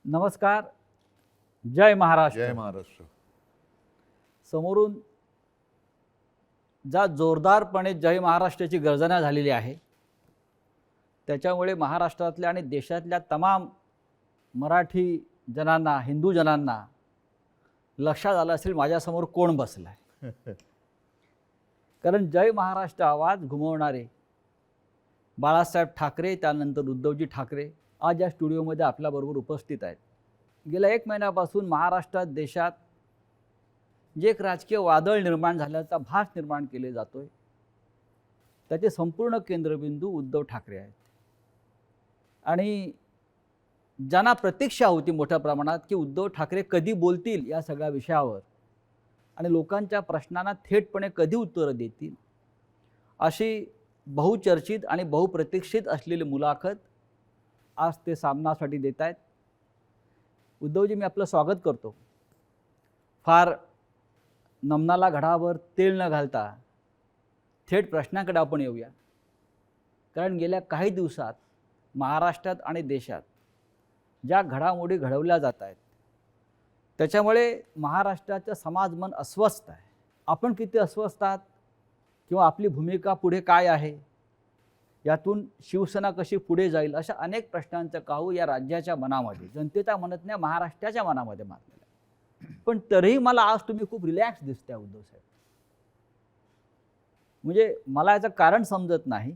नमस्कार. जय महाराष्ट्र. जय महाराष्ट्र. समोरून ज्या जोरदारपणे जय महाराष्ट्राची गर्जना झालेली आहे, त्याच्यामुळे महाराष्ट्रातल्या आणि देशातल्या तमाम मराठी जनांना, हिंदू जनांना लक्षात आलं असेल माझ्यासमोर कोण बसला आहे. कारण जय महाराष्ट्र आवाज घुमवणारे बाळासाहेब ठाकरे, त्यानंतर उद्धवजी ठाकरे आज या स्टुडिओमध्ये आपल्याबरोबर उपस्थित आहेत. गेल्या 1 महिन्यापासून महाराष्ट्रात, देशात जे एक राजकीय वादळ निर्माण झाल्याचा भास निर्माण केले जातोय, त्याचे संपूर्ण केंद्रबिंदू उद्धव ठाकरे आहेत. आणि ज्यांना प्रतीक्षा होती मोठ्या प्रमाणात की उद्धव ठाकरे कधी बोलतील या सगळ्या विषयावर आणि लोकांच्या प्रश्नांना थेटपणे कधी उत्तरं देतील, अशी बहुचर्चित आणि बहुप्रतीक्षित असलेली मुलाखत आज ते सामनासाठी देत आहेत. उद्धवजी, मी आपलं स्वागत करतो. फार नमनाला घडावर तेल न घालता थेट प्रश्नाकडे आपण येऊया. कारण गेल्या काही दिवसात महाराष्ट्रात आणि देशात ज्या घडामोडी घडवल्या जात आहेत, त्याच्यामुळे महाराष्ट्राचं समाजमन अस्वस्थ आहे. आपण किती अस्वस्थ आहात किंवा आपली भूमिका पुढे काय आहे, यातून शिवसेना कशी पुढे जाईल, अशा अनेक प्रश्नांचं काहू या राज्याच्या मनामध्ये, जनतेच्या मनात नाही, महाराष्ट्राच्या मनामध्ये मारलेलं आहे. पण तरीही मला आज तुम्ही खूप रिलॅक्स दिसताय उद्धव साहेब. म्हणजे मला याचं कारण समजत नाही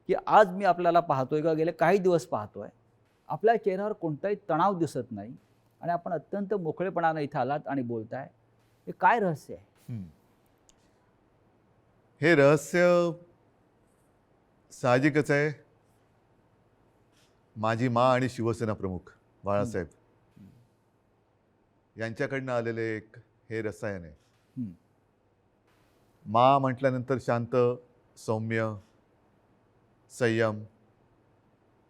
की आज मी आपल्याला पाहतोय का गेले काही दिवस पाहतोय, आपल्या चेहऱ्यावर कोणताही तणाव दिसत नाही आणि आपण अत्यंत मोकळेपणाने इथं आलात आणि बोलताय. हे काय रहस्य आहे? हे रहस्य साहजिकच आहे. माझी माँ आणि शिवसेना प्रमुख बाळासाहेब यांच्याकडनं आलेले एक हे रसायन आहे. माँ म्हटल्यानंतर शांत, सौम्य, संयम,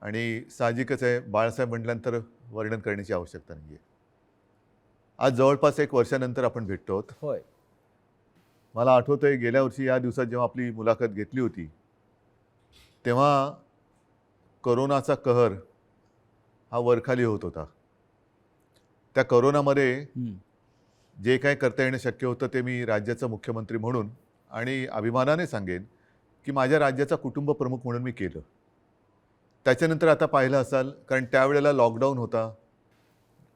आणि साहजिकच आहे बाळासाहेब म्हटल्यानंतर वर्णन करण्याची आवश्यकता नाही आहे. आज जवळपास 1 वर्षानंतर आपण भेटतो आहोत. होय. मला आठवतंय गेल्या वर्षी या दिवसात जेव्हा आपली मुलाखत घेतली होती, तेव्हा कोरोनाचा कहर हा वरखाली होत होता. त्या कोरोनामध्ये जे काय करता येणं शक्य होतं ते मी राज्याचा मुख्यमंत्री म्हणून आणि अभिमानाने सांगेन की माझ्या राज्याचा कुटुंब प्रमुख म्हणून मी केलं. त्याच्यानंतर आता पाहिलं असाल, कारण त्यावेळेला लॉकडाऊन होता,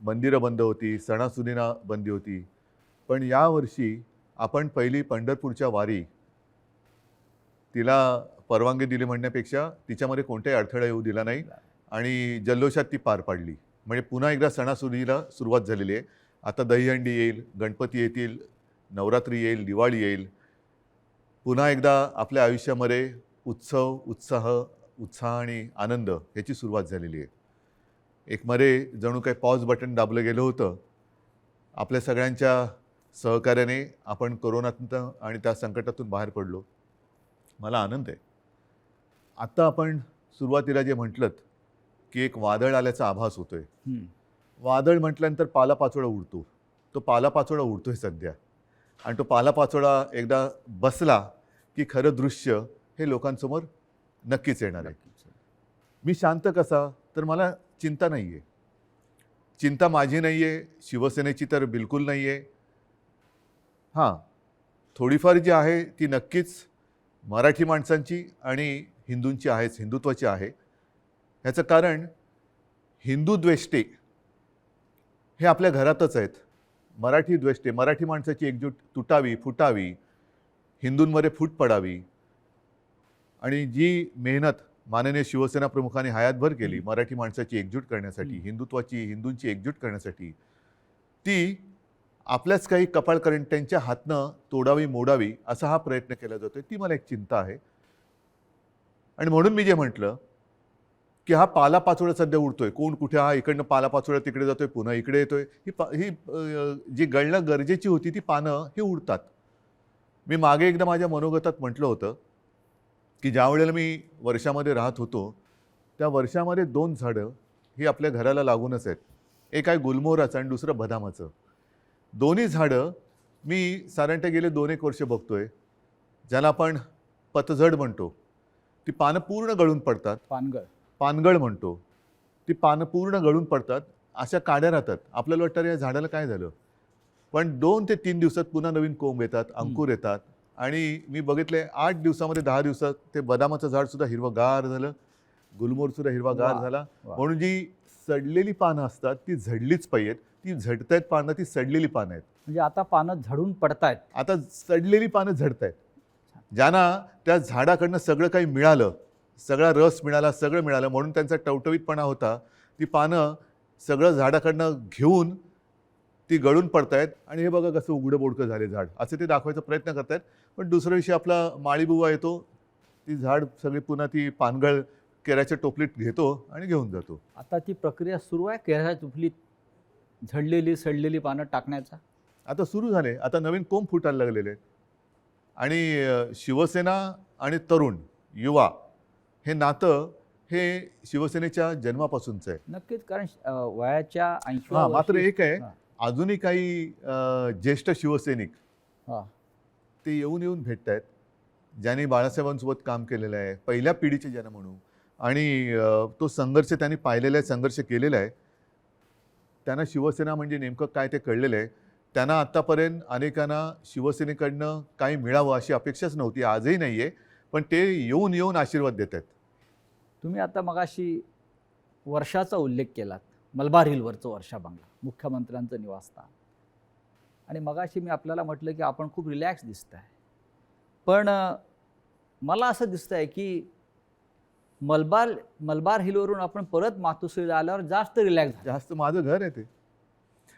मंदिरं बंद होती, सणासुदींना बंदी होती. पण यावर्षी आपण पहिली पंढरपूरच्या वारी, तिला परवानगी दिली म्हणण्यापेक्षा तिच्यामध्ये कोणताही अडथळा येऊ दिला नाही आणि जल्लोषात ती पार पाडली. म्हणजे पुन्हा एकदा सणासुदीला सुरुवात झालेली आहे. आता दहीहंडी येईल, गणपती येतील, नवरात्री येईल, दिवाळी येईल. पुन्हा एकदा आपल्या आयुष्यामध्ये उत्सव, उत्साह आणि आनंद ह्याची सुरुवात झालेली आहे. एक मध्ये जणू काही पॉज बटन दाबलं गेलं होतं. आपल्या सगळ्यांच्या सहकार्याने आपण कोरोनातून आणि त्या संकटातून बाहेर पडलो. मला आनंद आहे. आता आपण सुरुवातीला जे म्हटलं की एक वादळ आल्याचा आभास होतोय. वादळ म्हटल्यानंतर पालापाचोळा उडतो. तो पालापाचोळा उडतोय सध्या, आणि तो पालापाचोळा एकदा बसला की खरं दृश्य हे लोकांसमोर नक्कीच येणार आहे. मी शांत कसा, तर मला चिंता नाही आहे. चिंता माझी नाही आहे, शिवसेनेची तर बिलकुल नाही आहे. हां, थोडीफार जी आहे ती नक्कीच मराठी माणसांची आणि हिंदूंची आहेच, हिंदुत्वाची आहे. ह्याचं कारण हिंदू द्वेष्टे हे आपल्या घरातच आहेत. मराठी द्वेष्टे, मराठी माणसाची एकजूट तुटावी, फुटावी, हिंदूंमध्ये फूट पडावी, आणि जी मेहनत माननीय शिवसेना प्रमुखांनी हयातभर केली मराठी माणसाची एकजूट करण्यासाठी, हिंदुत्वाची, हिंदूंची एकजूट करण्यासाठी, ती आपल्याच काही कपाळकरंट्यांच्या हातनं तोडावी, मोडावी असा हा प्रयत्न केला जातोय. ती मला एक चिंता आहे. आणि म्हणून मी जे म्हटलं की हा पालापाचोळा सध्या उडतोय, कोण कुठे, हा इकडनं पालापाचोळा तिकडे जातोय, पुन्हा इकडे येतोय. ही जी गळणं गरजेची होती ती पानं ही उडतात. मी मागे एकदा माझ्या मनोगतात म्हटलं होतं की ज्या वेळेला मी वर्षामध्ये राहत होतो, त्या वर्षामध्ये 2 झाडं ही आपल्या घराला लागूनच आहेत. एक आहे गुलमोहराचं आणि दुसरं बदामाचं. दोन्ही झाडं मी साधारणतः गेले 2-1 वर्ष बघतोय, ज्याला आपण पतझड म्हणतो. ती पानं पूर्ण गळून पडतात. पानगळ म्हणतो. ती पानं पूर्ण गळून पडतात, अशा काड्या राहतात. आपल्याला वाटतं या झाडाला काय झालं, पण 2 ते 3 दिवसात पुन्हा नवीन कोंब येतात, अंकुर येतात. आणि मी बघितले 8 दिवसामध्ये 10 दिवसात ते बदामाचं झाड सुद्धा हिरवंगार झालं, गुलमोहर सुद्धा हिरवागार झाला. म्हणून जी सडलेली पानं असतात ती झडलीच पाहिजेत. ती झडतायत पानं, ती सडलेली पानं आहेत. म्हणजे आता पानं झडून पडतायत. आता सडलेली पानं झडतायत. ज्यांना त्या झाडाकडनं सगळं काही मिळालं, सगळा रस मिळाला, सगळं मिळालं, म्हणून त्यांचा टवटवीतपणा होता, ती पानं सगळं झाडाकडनं घेऊन ती गळून पडतायत. आणि हे बघा कसं उघडं बोडकं झाले झाड, असे ते दाखवायचा प्रयत्न करतायत. पण दुसऱ्या दिवशी आपला माळीबुवा येतो, ती झाड सगळी पुन्हा ती पानगळ केळ्याच्या टोपलीत घेतो आणि घेऊन जातो. आता ती प्रक्रिया सुरू आहे केळ्याच्या टोपलीत झडलेली सडलेली पानं टाकण्याचा. आता सुरू झाले. आता नवीन कोंब फुटायला लागलेले आहेत. आणि शिवसेना आणि तरुण युवा हे नातं हे शिवसेनेच्या जन्मापासूनचं आहे. नक्कीच, कारण वयाच्या 80 हां, मात्र एक आहे, अजूनही काही ज्येष्ठ शिवसैनिक ते येऊन भेटत आहेत, ज्यांनी बाळासाहेबांसोबत काम केलेलं आहे, पहिल्या पिढीचे ज्यांना म्हणू. आणि तो संघर्ष त्यांनी पाहिलेला आहे, संघर्ष केलेला आहे. त्यांना शिवसेना म्हणजे नेमकं काय ते कळलेलं आहे. त्यांना आत्तापर्यंत अनेकांना शिवसेनेकडनं काही मिळावं अशी अपेक्षाच नव्हती, आजही नाही आहे. पण ते येऊन आशीर्वाद देत आहेत. तुम्ही आता मगाशी वर्षाचा उल्लेख केलात, मलबार हिलवरचं वर्षा बंगला, मुख्यमंत्र्यांचं निवासस्थान. आणि मगाशी मी आपल्याला म्हटलं की आपण खूप रिलॅक्स दिसत आहे. पण मला असं दिसतं आहे की मलबार हिलवरून आपण परत मातोश्रीला आल्यावर जास्त रिलॅक्स झालं. जास्त माझं घर आहे ते.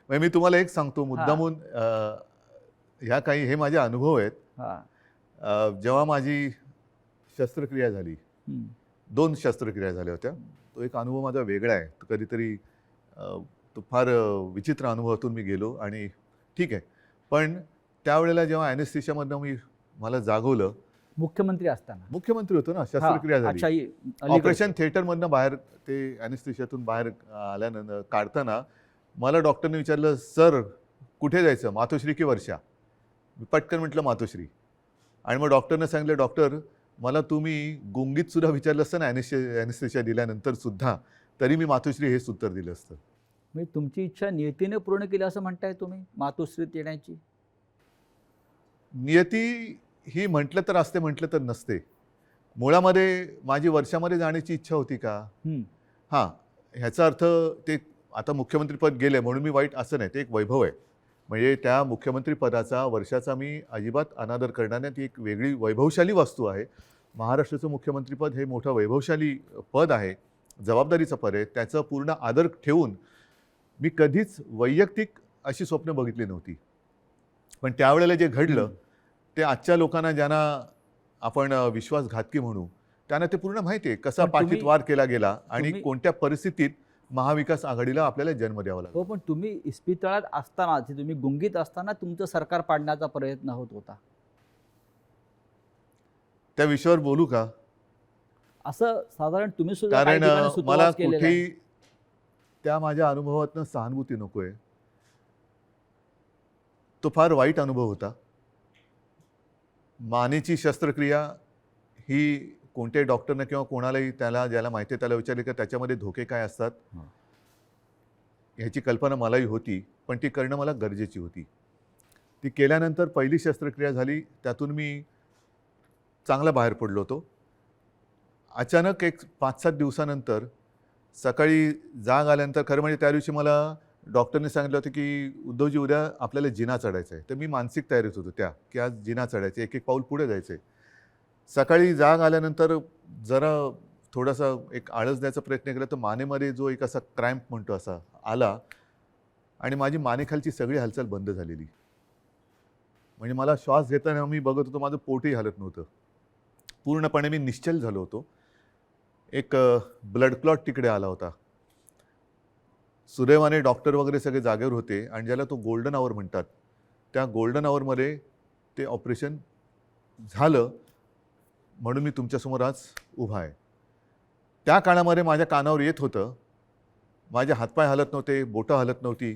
म्हणजे मी तुम्हाला एक सांगतो मुद्दामून, ह्या काही हे माझे अनुभव आहेत. जेव्हा माझी शस्त्रक्रिया झाली, 2 शस्त्रक्रिया झाल्या होत्या, तो एक अनुभव माझा वेगळा आहे. कधीतरी तो फार विचित्र अनुभवातून मी गेलो आणि ठीक आहे. पण त्यावेळेला जेव्हा ॲनेस्थेशियामधनं मला जागवलं, मुख्यमंत्री असताना. मुख्यमंत्री होतो ना, शस्त्रक्रिया झाली, ऑपरेशन थिएटरमधनं बाहेर ते ॲनेस्थेशियातून बाहेर आल्यानंतर काढताना मला डॉक्टरने विचारलं, सर कुठे जायचं, मातोश्री की वर्षा? मी पटकन म्हटलं मातोश्री. आणि मग डॉक्टरने सांगितलं, डॉक्टर मला तुम्ही गुंगीत सुद्धा विचारलं असतं ना ॲनेस्थेशिया दिल्यानंतर सुद्धा, तरी मी मातोश्री हेच उत्तर दिलं असतं. मी तुमची इच्छा नियतीने पूर्ण केली असं म्हणताय तुम्ही मातोश्रीत येण्याची? नियती ही म्हटलं तर असते, म्हटलं तर नसते. मुळामध्ये माझी वर्षामध्ये जाण्याची इच्छा होती का? हां, ह्याचा अर्थ ते आता मुख्यमंत्रीपद गेले म्हणून मी वाईट असं नाही, ते एक वैभव आहे. म्हणजे त्या मुख्यमंत्रीपदाचा वर्षाचा मी अजिबात अनादर करणार नाही. ती एक वेगळी वैभवशाली वस्तू आहे. महाराष्ट्राचं मुख्यमंत्रीपद हे मोठं वैभवशाली पद आहे, जबाबदारीचं पद आहे. त्याचं पूर्ण आदर ठेवून मी कधीच वैयक्तिक अशी स्वप्न बघितली नव्हती. पण त्यावेळेला जे घडलं ते आजच्या लोकांना, ज्यांना आपण विश्वासघातकी म्हणू, त्यांना ते पूर्ण माहिती आहे कसा पाठीत वार केला गेला आणि कोणत्या परिस्थितीत महाविकास आघाडीला आपल्याला जन्म द्यावा लागला. हो, पण तुम्ही इस्पितळात असताना, तुम्ही गुंगीत असताना तुमचं सरकार पाडण्याचा प्रयत्न होत होता. त्या विषयावर बोलू का? असं साधारण तुम्ही सुद्धा कारण मला कुठेही त्या माझ्या अनुभवातनं सहानुभूती नको आहे. तो फार वाईट अनुभव होता. मानेची शस्त्रक्रिया ही कोणत्याही डॉक्टरनं किंवा कोणालाही ज्याला माहिती आहे त्याला विचारले की त्याच्यामध्ये धोके काय असतात, ह्याची कल्पना मलाही होती. पण ती करणं मला गरजेची होती. ती केल्यानंतर पहिली शस्त्रक्रिया झाली, त्यातून मी चांगला बाहेर पडलो होतो. अचानक एक 5-7 दिवसानंतर सकाळी जाग आल्यानंतर, खरं म्हणजे त्या दिवशी मला डॉक्टरने सांगितलं होतं की उद्धवजी उद्या आपल्याला जिना चढायचा आहे. तर मी मानसिक तयारीत होतो की आज जिना चढायचं, एक पाऊल पुढे जायचं आहे. सकाळी जाग आल्यानंतर जरा थोडासा एक आळस द्यायचा प्रयत्न केला तर मानेमध्ये जो एक असा क्रॅम्प म्हणतो असा आला आणि माझी मानेखालची सगळी हालचाल बंद झालेली. म्हणजे मला श्वास घेताना मी बघत होतो माझं पोटही हलत नव्हतं. पूर्णपणे मी निश्चल झालो होतो. एक ब्लड क्लॉट तिकडे आला होता. सुदैवाने डॉक्टर वगैरे सगळे जागेवर होते आणि ज्याला तो गोल्डन आवर म्हणतात, त्या गोल्डन आवरमध्ये ते ऑपरेशन झालं. म्हणून मी तुमच्यासमोर आज उभा आहे. त्या काळामध्ये माझ्या कानावर येत होतं, माझे हातपाय हलत नव्हते, बोटं हलत नव्हती.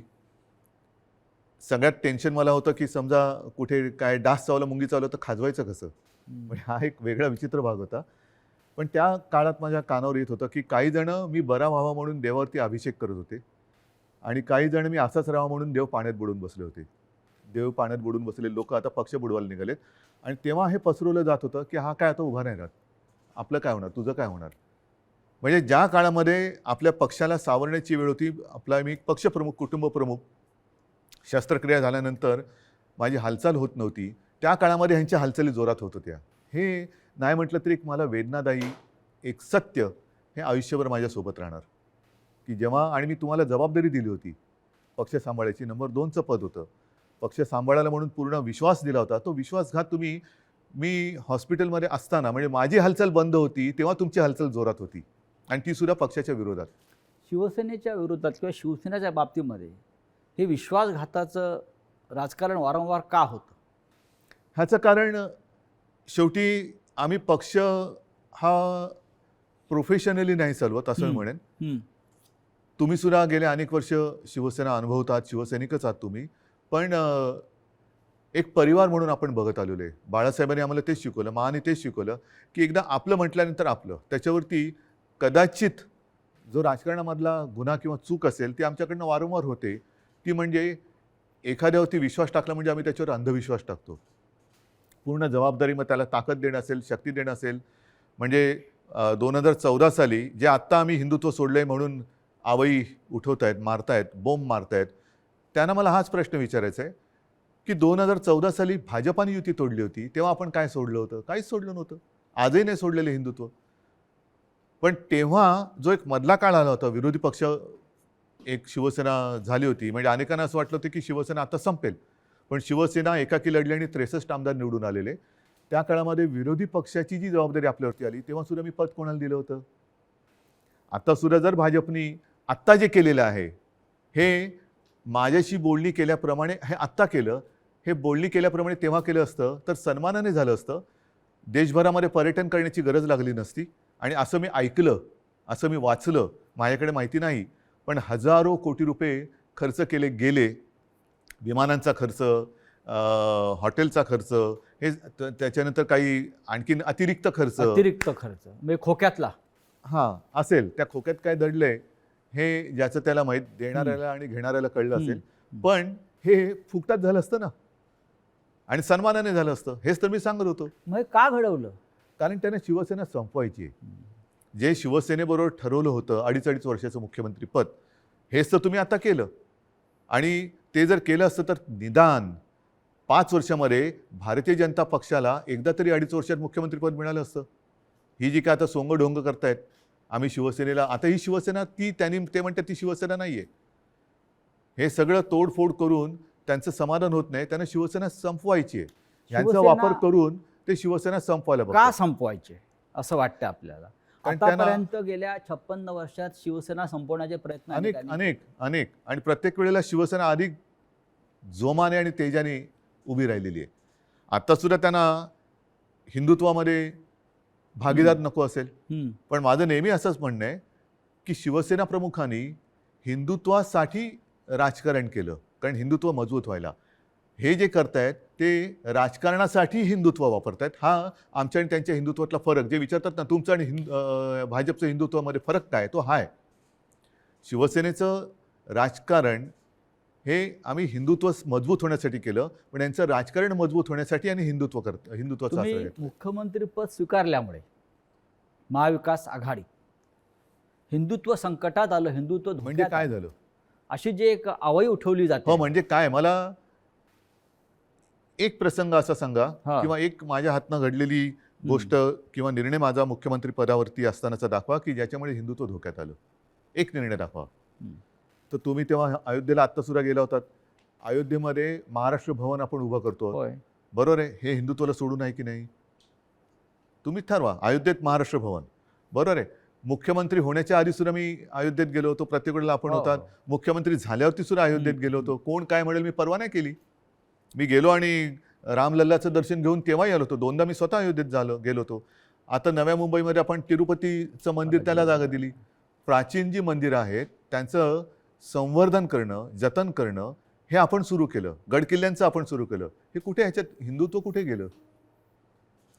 सगळ्यात टेन्शन मला होतं की समजा कुठे काय डास चावला, मुंगी चावलं तर खाजवायचं कसं. म्हणजे हा एक वेगळा विचित्र भाग होता. पण त्या काळात माझ्या कानावर येत होतं की काही जण मी बरा व्हावा म्हणून देवावरती अभिषेक करत होते आणि काही जण मी असाच राहावा म्हणून देव पाण्यात बुडून बसले होते. देव पाण्यात बुडून बसलेले लोक आता पक्ष बुडवायला निघालेत आणि तेव्हा हे पसरवलं जात होतं की हा काय आता उभा नाही राहत, आपलं काय होणार, तुझं काय होणार. म्हणजे ज्या काळामध्ये आपल्या पक्षाला सावरण्याची वेळ होती, आपला मी पक्षप्रमुख, कुटुंबप्रमुख, शस्त्रक्रिया झाल्यानंतर माझी हालचाल होत नव्हती, त्या काळामध्ये ह्यांच्या हालचाली जोरात होत होत्या. हे नाही म्हटलं तरी एक मला वेदनादायी एक सत्य हे आयुष्यभर माझ्यासोबत राहणार की जेव्हा, आणि मी तुम्हाला जबाबदारी दिली होती पक्ष सांभाळायची, नंबर 2चं पद होतं, पक्ष सांभाळायला म्हणून पूर्ण विश्वास दिला होता. तो विश्वासघात तुम्ही, मी हॉस्पिटलमध्ये असताना, म्हणजे माझी हालचाल बंद होती तेव्हा तुमची हालचाल जोरात होती आणि ती सुद्धा पक्षाच्या विरोधात. शिवसेनेच्या विरोधात किंवा शिवसेनेच्या बाबतीमध्ये हे विश्वासघाताचं राजकारण वारंवार का होतं? ह्याचं कारण शेवटी आम्ही पक्ष हा प्रोफेशनली नाही चालवत असं मी म्हणेन. तुम्ही सुद्धा गेले अनेक वर्ष शिवसेना अनुभवतात, शिवसैनिकच आहात तुम्ही, पण एक परिवार म्हणून आपण बघत आलेलो आहे. बाळासाहेबांनी आम्हाला तेच शिकवलं, माने तेच शिकवलं की एकदा आपलं म्हटल्यानंतर आपलं, त्याच्यावरती कदाचित जो राजकारणामधला गुन्हा किंवा चूक असेल ती आमच्याकडनं वारंवार होते. ती म्हणजे एखाद्यावरती विश्वास टाकला म्हणजे आम्ही त्याच्यावर अंधविश्वास टाकतो. पूर्ण जबाबदारी, मग त्याला ताकद देणं असेल, शक्ती देणं असेल. म्हणजे 2014 साली जे आत्ता आम्ही हिंदुत्व सोडलंय म्हणून आवई उठवत आहेत, मारतायत, बोंब मारतायत, त्यांना मला हाच प्रश्न विचारायचा आहे की 2014 साली भाजपाने युती तोडली होती तेव्हा आपण काय सोडलं होतं? काहीच सोडलं नव्हतं. आजही नाही सोडलेलं हिंदुत्व. पण तेव्हा जो एक मधला काळ आला होता, विरोधी पक्ष एक शिवसेना झाली होती, म्हणजे अनेकांना असं वाटलं होतं की शिवसेना आता संपेल, पण शिवसेना एकाकी लढली आणि 63 आमदार निवडून आलेले. त्या काळामध्ये विरोधी पक्षाची जी जबाबदारी आपल्यावरती आली तेव्हा सुद्धा मी पद कोणाला दिलं होतं? आता सुद्धा जर भाजपनी आत्ता जे केलेलं आहे हे माझ्याशी बोलणी केल्याप्रमाणे हे आत्ता केलं, हे बोलणी केल्याप्रमाणे तेव्हा केलं असतं तर सन्मानाने झालं असतं. देशभरामध्ये पर्यटन करण्याची गरज लागली नसती. आणि असं मी ऐकलं, असं मी वाचलं, माझ्याकडे माहिती नाही, पण हजारो कोटी रुपये खर्च केले गेले. विमानांचा खर्च, हॉटेलचा खर्च, हे त्याच्यानंतर काही आणखीन अतिरिक्त खर्च म्हणजे खोक्यातला हां असेल. त्या खोक्यात काय दडलंय हे ज्याचं त्याला माहीत, देणाऱ्याला आणि घेणाऱ्याला कळलं असेल. पण हे फुकटात झालं असतं ना आणि सन्मानाने झालं असतं, हेच तर मी सांगत होतो. मग का घडवलं? कारण त्याने शिवसेना संपवायची आहे. जे शिवसेनेबरोबर ठरवलं होतं 2.5 वर्षाचं मुख्यमंत्रीपद, हेच तर तुम्ही आता केलं. आणि ते जर केलं असतं तर निदान 5 वर्षामध्ये भारतीय जनता पक्षाला एकदा तरी 2.5 वर्षात मुख्यमंत्रीपद मिळालं असतं. ही जी काय आता सोंगढोंग करतायत आम्ही शिवसेनेला, आता ही शिवसेना ती, त्यांनी ते म्हणतात ती शिवसेना नाही आहे. हे सगळं तोडफोड करून त्यांचं समाधान होत नाही, त्यांना शिवसेना संपवायची आहे. ह्यांचा वापर करून ते शिवसेना संपवायला बघतात. का संपवायचे असं वाटतं आपल्याला? आतापर्यंत गेल्या 56 वर्षात शिवसेना संपवण्याचे प्रयत्न अनेक अनेक अनेक आणि प्रत्येक वेळेला शिवसेना अधिक जोमाने आणि तेजाने उभी राहिलेली आहे. आता सुद्धा त्यांना हिंदुत्वामध्ये भागीदार नको असेल, पण माझं नेहमी असंच म्हणणं आहे की शिवसेना प्रमुखांनी हिंदुत्वासाठी राजकारण केलं, कारण हिंदुत्व मजबूत व्हायला. हे जे करतायत ते राजकारणासाठी हिंदुत्व वापरतायत. हा आमच्या आणि त्यांच्या हिंदुत्वातला फरक, जे विचारतात ना तुमचं आणि भाजपचं हिंदुत्वामध्ये फरक काय, तो हा आहे. शिवसेनेचं राजकारण हे आम्ही हिंदुत्व मजबूत होण्यासाठी केलं, पण यांचं राजकारण मजबूत होण्यासाठी आणि हिंदुत्वाचा आश्रय घेतला. मुख्यमंत्रीपद स्वीकारल्यामुळे महाविकास आघाडी हिंदुत्व संकटात आलं, हिंदुत्व म्हणजे काय झालं, अशी जी एक आवई उठवली जाते. हो म्हणजे काय, मला एक प्रसंग असा सांगा किंवा एक माझ्या हातनं घडलेली गोष्ट किंवा निर्णय माझा मुख्यमंत्री पदावरती असतानाचा दाखवा की ज्याच्यामुळे हिंदुत्व धोक्यात आलं. एक निर्णय दाखवा. तर तुम्ही तेव्हा अयोध्येला आत्ता सुद्धा गेला होतात. अयोध्येमध्ये महाराष्ट्र भवन आपण उभं करतो, बरोबर आहे, हे हिंदुत्वाला सोडून आहे की नाही? तुम्ही ठरवा. अयोध्येत महाराष्ट्र भवन, बरोबर आहे. मुख्यमंत्री होण्याच्या आधी सुद्धा मी अयोध्येत गेलो होतो, प्रत्येक वेळेला आपण होतात. मुख्यमंत्री झाल्यावरती सुद्धा अयोध्येत गेलो होतो. कोण काय म्हणेल मी परवा नाही केली. मी गेलो आणि रामलल्लाचं दर्शन घेऊन तेव्हाही आलो होतो. 2दा मी स्वतः अयोध्येत गेलो होतो. आता नव्या मुंबईमध्ये आपण तिरुपतीचं मंदिर त्याला जागा दिली. प्राचीन जी मंदिरं आहेत त्यांचं संवर्धन करणं, जतन करणं हे आपण सुरू केलं, गडकिल्ल्यांचं आपण सुरू केलं. हे कुठे, ह्याच्यात हिंदुत्व कुठे गेलं?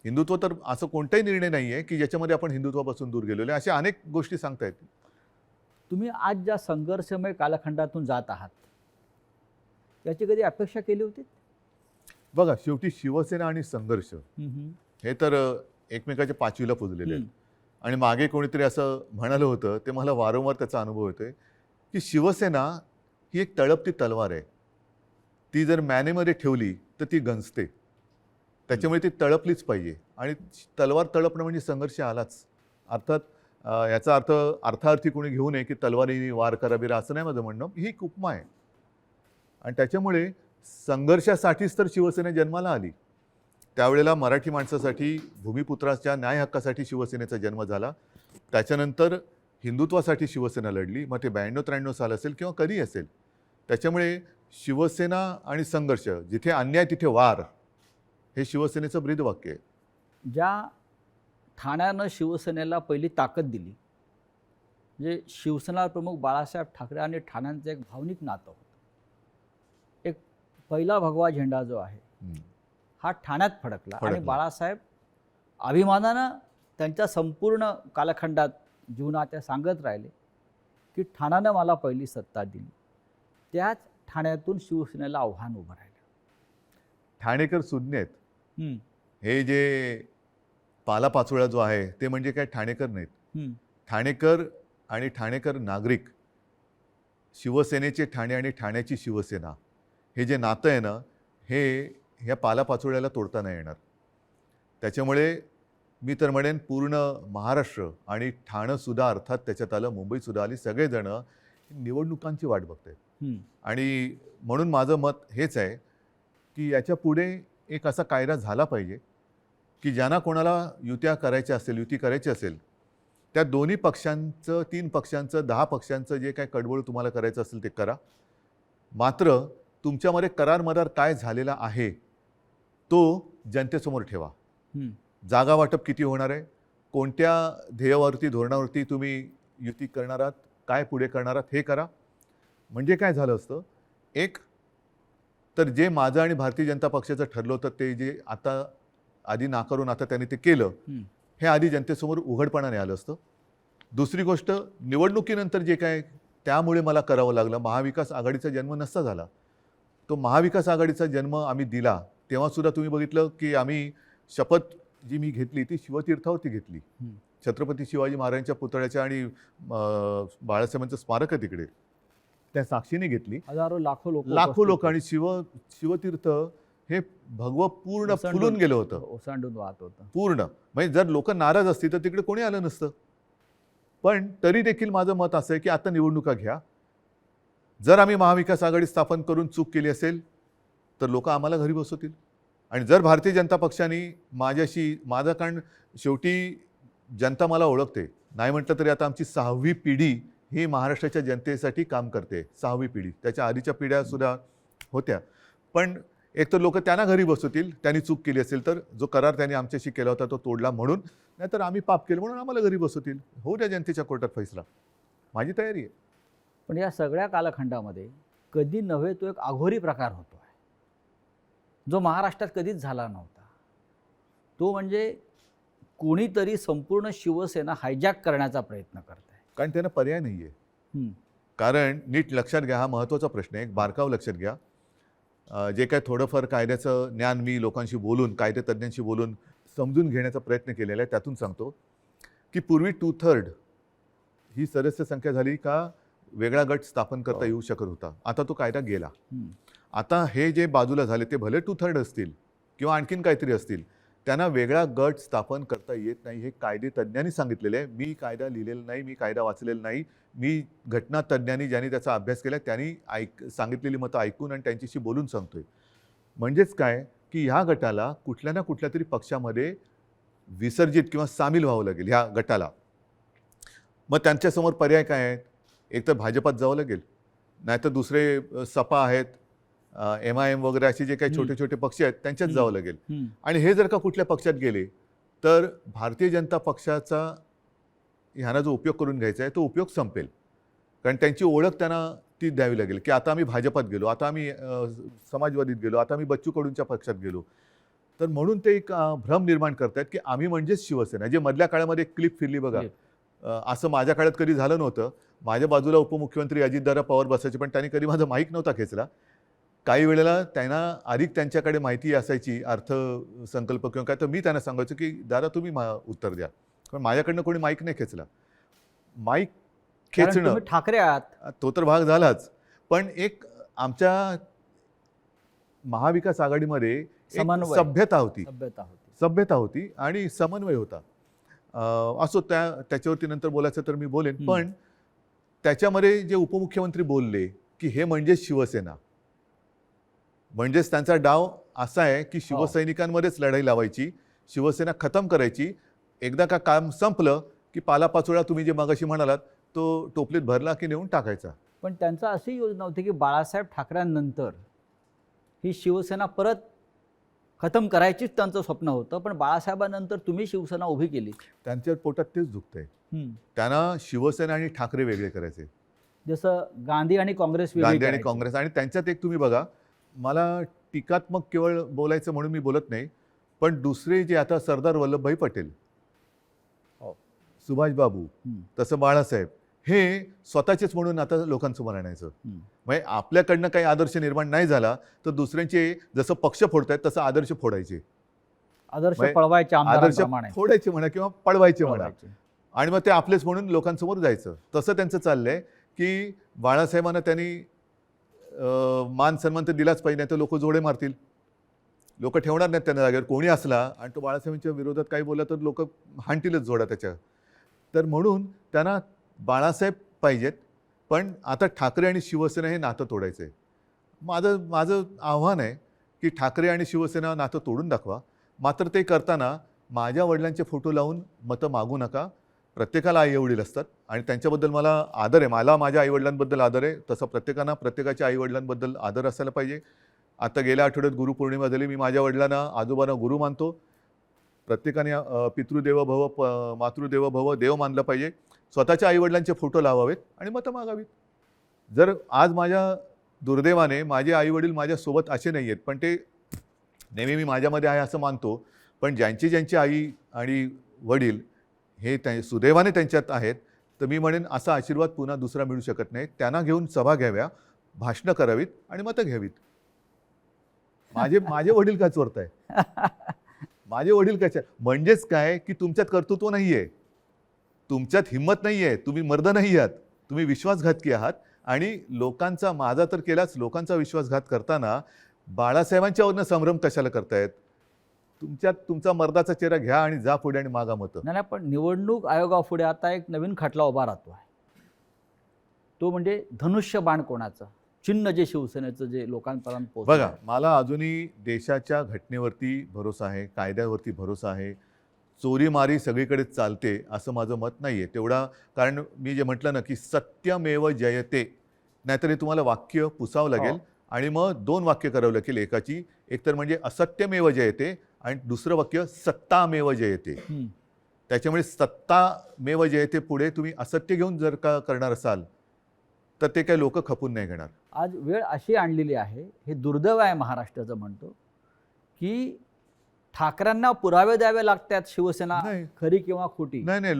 हिंदुत्व तर असं कोणताही निर्णय नाही आहे की ज्याच्यामध्ये आपण हिंदुत्वापासून दूर गेलेलो आहे. अशा अनेक गोष्टी सांगता येतील. तुम्ही आज ज्या संघर्षमय कालखंडातून जात आहात याची कधी अपेक्षा केली होती? बघा, शेवटी शिवसेना आणि संघर्ष हे तर एकमेकाच्या पाचवीला पुजलेले आहेत. आणि मागे कोणीतरी असं म्हणालं होतं, ते मला वारंवार त्याचा अनुभव येतोय, की शिवसेना ही एक तळपती तलवार आहे. ती जर मॅनेमध्ये ठेवली तर ती गंजते. त्याच्यामुळे ती तळपलीच पाहिजे. आणि तलवार तळपणं म्हणजे संघर्ष आलाच. अर्थात याचा अर्थ अर्थार्थी कोणी घेऊ नये की तलवारीने वार करा बिरा, असं नाही माझं म्हणणं. ही एक उपमा आहे. आणि त्याच्यामुळे संघर्षासाठीच तर शिवसेना जन्माला आली. त्यावेळेला मराठी माणसासाठी, भूमिपुत्राच्या न्याय हक्कासाठी शिवसेनेचा जन्म झाला. त्याच्यानंतर हिंदुत्वासाठी शिवसेना लढली. मग ते 92-93 साल असेल किंवा कधी असेल. त्याच्यामुळे शिवसेना आणि संघर्ष, जिथे अन्याय तिथे वार, हे शिवसेनेचं ब्रीदवाक्य आहे. ज्या ठाण्यानं शिवसेनेला पहिली ताकद दिली, म्हणजे शिवसेना प्रमुख बाळासाहेब ठाकरे आणि ठाण्यांचं एक भावनिक नातं होतं. एक पहिला भगवा झेंडा जो आहे हा ठाण्यात फडकला. आणि बाळासाहेब अभिमानानं त्यांच्या संपूर्ण कालखंडात जीवनाच्या सांगत राहिले की ठाण्यानं मला पहिली सत्ता दिली. त्याच ठाण्यातून शिवसेनेला आव्हान उभं राहिलं. ठाणेकर सुज्ञ आहेत. हे जे पालापाचोळा जो आहे ते म्हणजे काय ठाणेकर नाहीत. ठाणेकर आणि ठाणेकर नागरिक, शिवसेनेचे ठाणे आणि ठाण्याची शिवसेना, हे जे नातं आहे ना, हे ह्या पालापाचोळ्याला तोडता नाही येणार. त्याच्यामुळे मी तर म्हणेन पूर्ण महाराष्ट्र आणि ठाणंसुद्धा, अर्थात त्याच्यात आलं मुंबईसुद्धा आली, सगळेजण निवडणुकांची वाट बघत आहेत. आणि म्हणून माझं मत हेच आहे की याच्या पुढे एक असा कायदा झाला पाहिजे की ज्यांना कोणाला युती करायची असेल त्या दोन्ही पक्षांचं, 3 पक्षांचं, 10 पक्षांचं जे काय कडबोळ तुम्हाला करायचं असेल ते करा. मात्र तुमच्यामध्ये करार मदार काय झालेला आहे तो जनतेसमोर ठेवा. जागा वाटप किती होणार आहे, कोणत्या ध्येयावरती, धोरणावरती तुम्ही युती करणार आहात, काय पुढे करणार आहात, हे करा. म्हणजे काय झालं असतं, एक तर जे माझं आणि भारतीय जनता पक्षाचं ठरलं होतं ते जे आता आधी नाकारून आता त्यांनी ते केलं, हे आधी जनतेसमोर उघडपणाने आलं असतं. दुसरी गोष्ट, निवडणुकीनंतर जे काय त्यामुळे मला करावं लागलं, महाविकास आघाडीचा जन्म नसता झाला. तो महाविकास आघाडीचा जन्म आम्ही दिला तेव्हासुद्धा तुम्ही बघितलं की आम्ही शपथ जी मी घेतली ती शिवतीर्थावरती घेतली. छत्रपती शिवाजी महाराजांच्या पुतळ्याच्या आणि बाळासाहेबांचं स्मारक आहे तिकडे, त्या साक्षीने घेतली. हजारो लाखो लोक आणि शिवतीर्थ हे भगवं पूर्ण फुलून गेलं होतं, ओसांडून वाहत होतं पूर्ण. म्हणजे जर लोक नाराज असतील तर तिकडे कोणी आलं नसतं. पण तरी देखील माझं मत असं आहे की आता निवडणुका घ्या. जर आम्ही महाविकास आघाडी स्थापन करून चूक केली असेल तर लोक आम्हाला घरी बसवतील. आणि जर भारतीय जनता पक्षाने माझं, कारण शेवटी जनता मला ओळखते, नाही म्हटलं तरी आता आमची 6वी पिढी ही महाराष्ट्राच्या जनतेसाठी काम करते. 6वी पिढी, त्याच्या आधीच्या पिढ्यासुद्धा होत्या. पण एक तर लोक त्यांना घरी बसवतील त्यांनी चूक केली असेल तर, जो करार त्यांनी आमच्याशी केला होता तो तोडला म्हणून, नाहीतर आम्ही पाप केलं म्हणून आम्हाला घरी बसवतील. होऊ द्या जनतेच्या कोर्टात फैसला, माझी तयारी आहे. पण या सगळ्या कालखंडामध्ये कधी नव्हे तो एक अघोरी प्रकार होतो आहे जो महाराष्ट्रात कधीच झाला नव्हता. तो म्हणजे कोणीतरी संपूर्ण शिवसेना हायजॅक करण्याचा प्रयत्न करत आहे. कारण त्यांना पर्याय नाही आहे. कारण नीट लक्षात घ्या, हा महत्त्वाचा प्रश्न आहे, एक बारकाव लक्षात घ्या. जे काय थोडंफार कायद्याचं ज्ञान मी लोकांशी बोलून, कायदेतज्ञांशी बोलून समजून घेण्याचा प्रयत्न केलेला आहे, त्यातून सांगतो की पूर्वी 2/3 ही सदस्य संख्या झाली का वेगळा गट स्थापन करता येऊ शकत होता. आता तो कायदा गेला. आता हे जे बाजूला झाले ते भले 2/3 असतील किंवा आणखीन काहीतरी असतील, त्यांना वेगळा गट स्थापन करता येत नाही. हे कायदेतज्ञांनी सांगितलेलं आहे. मी कायदा लिहिलेला नाही, मी कायदा वाचलेला नाही. मी घटनातज्ञांनी ज्यांनी त्याचा अभ्यास केला त्यांनी सांगितलेली मतं ऐकून आणि त्यांच्याशी बोलून सांगतोय. म्हणजेच काय की ह्या गटाला कुठल्या ना कुठल्या तरी पक्षामध्ये विसर्जित किंवा सामील व्हावं लागेल ह्या गटाला. मग त्यांच्यासमोर पर्याय काय आहेत? एक तर भाजपात जावं लागेल, नाहीतर दुसरे सपा आहेत, MIM वगैरे असे जे काही छोटे छोटे पक्ष आहेत त्यांच्यात जावं लागेल. आणि हे जर का कुठल्या पक्षात गेले तर भारतीय जनता पक्षाचा ह्यांना जो उपयोग करून घ्यायचा आहे तो उपयोग संपेल. कारण त्यांची ओळख त्यांना ती द्यावी लागेल की आता आम्ही भाजपात गेलो, आता आम्ही समाजवादीत गेलो, आता आम्ही बच्चू कडूंच्या पक्षात गेलो. तर म्हणून ते एक भ्रम निर्माण करतायत की आम्ही म्हणजेच शिवसेना. जे मधल्या काळामध्ये एक क्लिप फिरली बघा, असं माझ्या काळात कधी झालं नव्हतं. माझ्या बाजूला उपमुख्यमंत्री अजितदादा पवार बसायचे, पण त्यांनी कधी माझा माईक नव्हता खेचला. काही वेळेला त्यांना अधिक त्यांच्याकडे माहिती असायची, अर्थसंकल्प किंवा काय, तर मी त्यांना सांगायचो की दादा तुम्ही उत्तर द्या. पण माझ्याकडनं कोणी माईक नाही खेचला. माईक कारण खेचणं तुम्ही ठाकरे आहात. तो तर भाग झालाच, पण एक आमच्या महाविकास आघाडीमध्ये एक समन्वय. सभ्यता होती, सभ्यता होती. सभ्यता होती आणि समन्वय होता. असो, त्याच्यावरती नंतर बोलायचं तर मी बोलेन. पण त्याच्यामध्ये जे उपमुख्यमंत्री बोलले की हे म्हणजेच शिवसेना, म्हणजेच त्यांचा डाव असा आहे की शिवसैनिकांमध्येच लढाई लावायची, शिवसेना खतम करायची. एकदा का काम संपलं की पालापाचोळा तुम्ही जे मगाशी म्हणालात तो टोपलीत भरला की नेऊन टाकायचा. पण त्यांचं अशी योजना होती की बाळासाहेब ठाकरेंनंतर ही शिवसेना परत खतम करायचीच त्यांचं स्वप्न होतं. पण बाळासाहेबांनंतर तुम्ही शिवसेना उभी केली. त्यांच्या पोटात तेच दुखतंय. त्यांना शिवसेना आणि ठाकरे वेगळे करायचे, जसं गांधी आणि काँग्रेस वेगळी गांधी आणि करायची. काँग्रेस. आणि त्यांच्यात एक तुम्ही बघा, मला टीकात्मक केवळ बोलायचं म्हणून मी बोलत नाही, पण दुसरे जे आता सरदार वल्लभभाई पटेल, सुभाषबाबू, तसं बाळासाहेब, हे स्वतःचेच म्हणून आता लोकांसमोर आणायचं. म्हणजे आपल्याकडनं काही आदर्श निर्माण नाही झाला तर दुसऱ्यांचे जसं पक्ष फोडतायत तसं आदर्श फोडायचे, आदर्श म्हणजे पळवायचे आदर्श आमदारांप्रमाणे. फोडायचे म्हणा किंवा पळवायचे म्हणा, पळवायचे. आणि मग ते आपलेच म्हणून लोकांसमोर जायचं. तसं त्यांचं चाललंय की बाळासाहेबांना त्यांनी मान सन्मान तर दिलाच पाहिजे, नाही तर लोक जोडे मारतील, लोक ठेवणार नाहीत त्यांना जागेवर. कोणी असला आणि तो बाळासाहेबांच्या विरोधात काही बोलला तर लोक हाणतीलच जोडा त्याच्या. तर म्हणून त्यांना बाळासाहेब पाहिजेत, पण आता ठाकरे आणि शिवसेना हे नातं तोडायचं आहे. माझं आव्हान आहे की ठाकरे आणि शिवसेना नातं तोडून दाखवा. मात्र ते करताना माझ्या वडिलांचे फोटो लावून मतं मागू नका. प्रत्येकाला आईवडील असतात आणि त्यांच्याबद्दल मला आदर आहे. मला माझ्या आईवडिलांबद्दल आदर आहे, तसं प्रत्येकानं प्रत्येकाच्या आईवडिलांबद्दल आदर असायला पाहिजे. आता गेल्या आठवड्यात गुरुपौर्णिमा झाली. मी माझ्या वडिलांना, आजोबांना गुरु मानतो. प्रत्येकाने पितृदेव भव मातृदेव भव देव मानलं पाहिजे. स्वतःच्या आईवडिलांचे फोटो लावावेत आणि मतं मागावीत. जर आज माझ्या दुर्दैवाने माझे आईवडील माझ्यासोबत असे नाही आहेत, पण ते नेहमी मी माझ्यामध्ये आहे असं मानतो, पण ज्यांची आई आणि वडील हे सुदैवाने त्यांच्यात आहेत, तर मी म्हणेन असा आशीर्वाद पुन्हा दुसरा मिळू शकत नाही. त्यांना घेऊन सभा घ्याव्या, भाषणं करावीत आणि मतं घ्यावीत. माझे वडील काय चोरताय? माझे वडील काय? म्हणजेच काय की तुमच्यात कर्तृत्व नाही आहे, तुमच्यात हिंमत नाही आहे, तुम्ही मर्द नाही आहात, तुम्ही विश्वासघातकी आहात. आणि लोकांचा, माझा तर केलाच, लोकांचा विश्वासघात करताना बाळासाहेबांच्यावरनं संभ्रम कशाला करतायत? तुमच्यात तुमचा मर्दाचा चेहरा घ्या आणि जा पुढे आणि मागा मतं. नाही, पण निवडणूक आयोगापुढे आता एक नवीन खटला उभा राहतो आहे. तो म्हणजे धनुष्यबाण कोणाचं चिन्ह, जे शिवसेनेचं जे लोकांपर्यंत पोहोचलं. बघा, मला अजूनही देशाच्या घटनेवरती भरोसा आहे, कायद्यावरती भरोसा आहे. चोरीमारी सगळीकडे चालते असं माझं मत नाही आहे तेवढा. कारण मी जे म्हटलं ना की सत्यमेव जयते, नाहीतर हे तुम्हाला वाक्य पुसावं लागेल आणि मग 2 वाक्य करावं लागेल एकाची. एक तर म्हणजे असत्यमेव जयते आणि दुसरं वाक्य सत्तामेव जयते. त्याच्यामुळे सत्तामेव जयते पुढे तुम्ही असत्य घेऊन जर का करणार असाल तर ते काही लोक खपून नाही घेणार. आज वेळ अशी आणलेली आहे, हे दुर्दैव आहे महाराष्ट्राचं म्हणतो, की ठाकरेंना पुरावे द्यावे लागतात शिवसेना खरी किंवा खोटी. नाही,